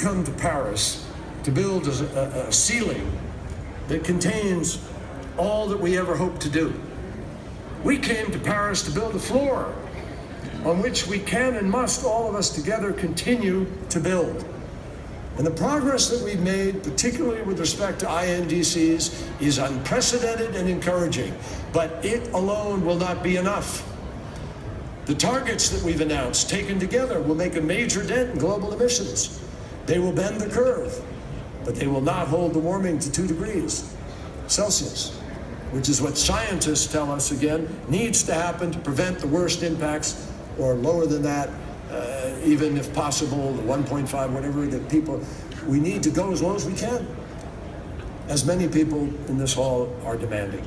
come to Paris to build a ceiling that contains all that we ever hoped to do. We came to Paris to build a floor on which we can and must, all of us together, continue to build. And the progress that we've made, particularly with respect to INDCs, is unprecedented and encouraging, but it alone will not be enough. The targets that we've announced, taken together, will make a major dent in global emissions. They will bend the curve, but they will not hold the warming to 2 degrees Celsius, which is what scientists tell us, again, needs to happen to prevent the worst impacts, or lower than that, even if possible, the 1.5, whatever, that people, we need to go as low as we can, as many people in this hall are demanding.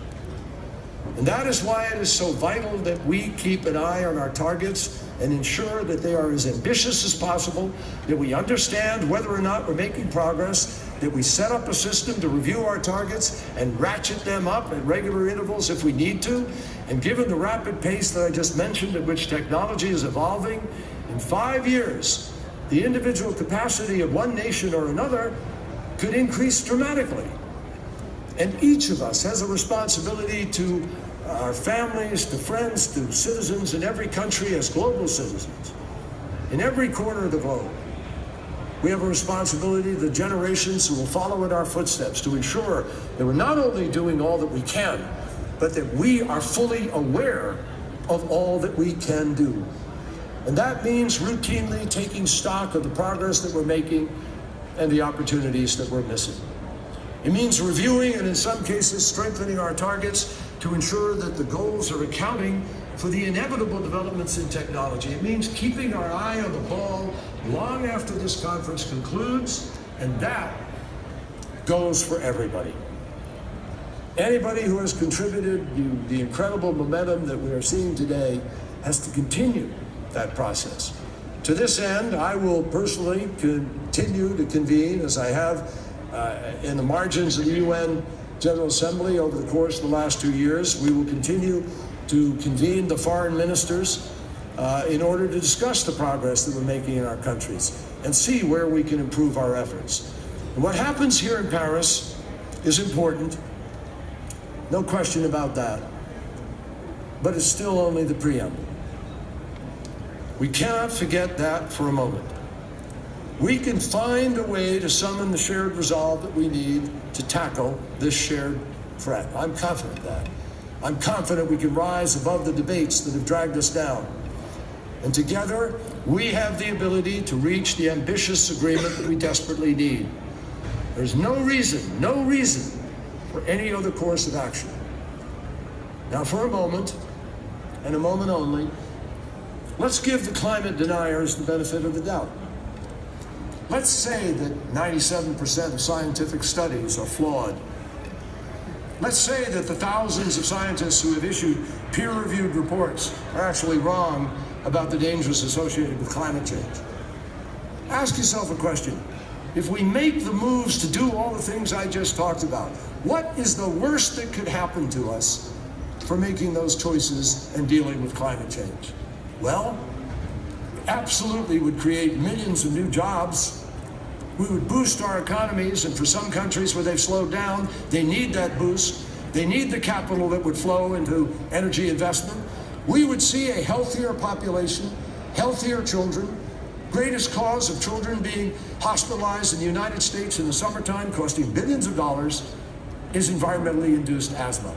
And that is why it is so vital that we keep an eye on our targets and ensure that they are as ambitious as possible, that we understand whether or not we're making progress, that we set up a system to review our targets and ratchet them up at regular intervals if we need to. And given the rapid pace that I just mentioned at which technology is evolving, in 5 years, the individual capacity of one nation or another could increase dramatically. And each of us has a responsibility to our families, to friends, to citizens in every country as global citizens, in every corner of the globe. We have a responsibility to the generations who will follow in our footsteps to ensure that we're not only doing all that we can, but that we are fully aware of all that we can do. And that means routinely taking stock of the progress that we're making and the opportunities that we're missing. It means reviewing and in some cases strengthening our targets to ensure that the goals are accounting for the inevitable developments in technology. It means keeping our eye on the ball long after this conference concludes, and that goes for everybody. Anybody who has contributed to the incredible momentum that we are seeing today has to continue that process. To this end, I will personally continue to convene, as I have in the margins of the UN General Assembly over the course of the last 2 years. We will continue to convene the foreign ministers in order to discuss the progress that we're making in our countries and see where we can improve our efforts. And what happens here in Paris is important, no question about that, but it's still only the preamble. We cannot forget that for a moment. We can find a way to summon the shared resolve that we need to tackle this shared threat. I'm confident of that. I'm confident we can rise above the debates that have dragged us down. And together, we have the ability to reach the ambitious agreement that we desperately need. There's no reason for any other course of action. Now, for a moment, and a moment only, let's give the climate deniers the benefit of the doubt. Let's say that 97% of scientific studies are flawed. Let's say that the thousands of scientists who have issued peer-reviewed reports are actually wrong about the dangers associated with climate change. Ask yourself a question. If we make the moves to do all the things I just talked about, what is the worst that could happen to us for making those choices and dealing with climate change? Well, absolutely would create millions of new jobs. We would boost our economies, and for some countries where they've slowed down, they need that boost. They need the capital that would flow into energy investment. We would see a healthier population, healthier children. Greatest cause of children being hospitalized in the United States in the summertime, costing billions of dollars, is environmentally induced asthma.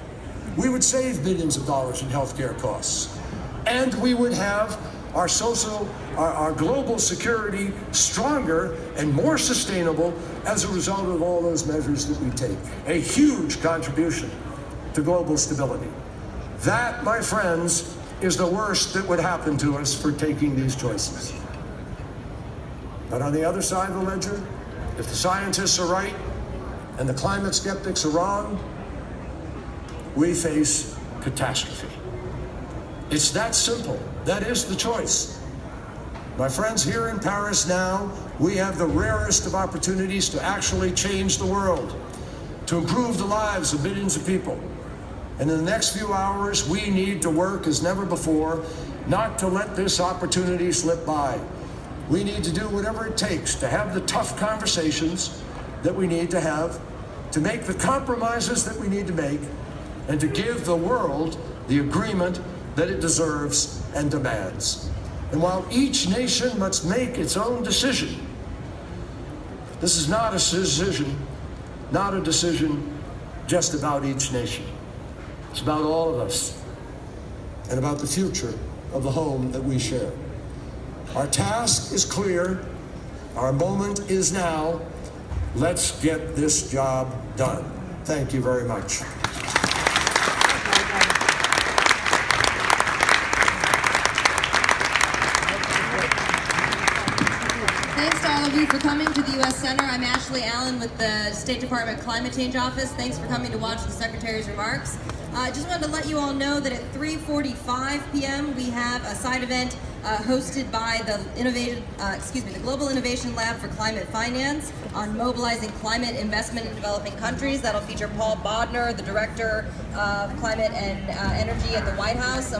We would save billions of dollars in healthcare costs. And we would have our global security stronger and more sustainable as a result of all those measures that we take. A huge contribution to global stability. That, my friends, is the worst that would happen to us for taking these choices. But on the other side of the ledger, if the scientists are right and the climate skeptics are wrong, we face catastrophe. It's that simple. That is the choice. My friends, here in Paris now, we have the rarest of opportunities to actually change the world, to improve the lives of millions of people. And in the next few hours, we need to work as never before, not to let this opportunity slip by. We need to do whatever it takes to have the tough conversations that we need to have, to make the compromises that we need to make, and to give the world the agreement that it deserves and demands. And while each nation must make its own decision, this is not a decision just about each nation. It's about all of us and about the future of the home that we share. Our task is clear. Our moment is now. Let's get this job done. Thank you very much. Thanks to all of you for coming to the U.S. Center. I'm Ashley Allen with the State Department Climate Change Office. Thanks for coming to watch the Secretary's remarks. I just wanted to let you all know that at 3:45 p.m. we have a side event hosted by the Global Innovation Lab for Climate Finance on mobilizing climate investment in developing countries. That'll feature Paul Bodner, the Director of Climate and Energy at the White House.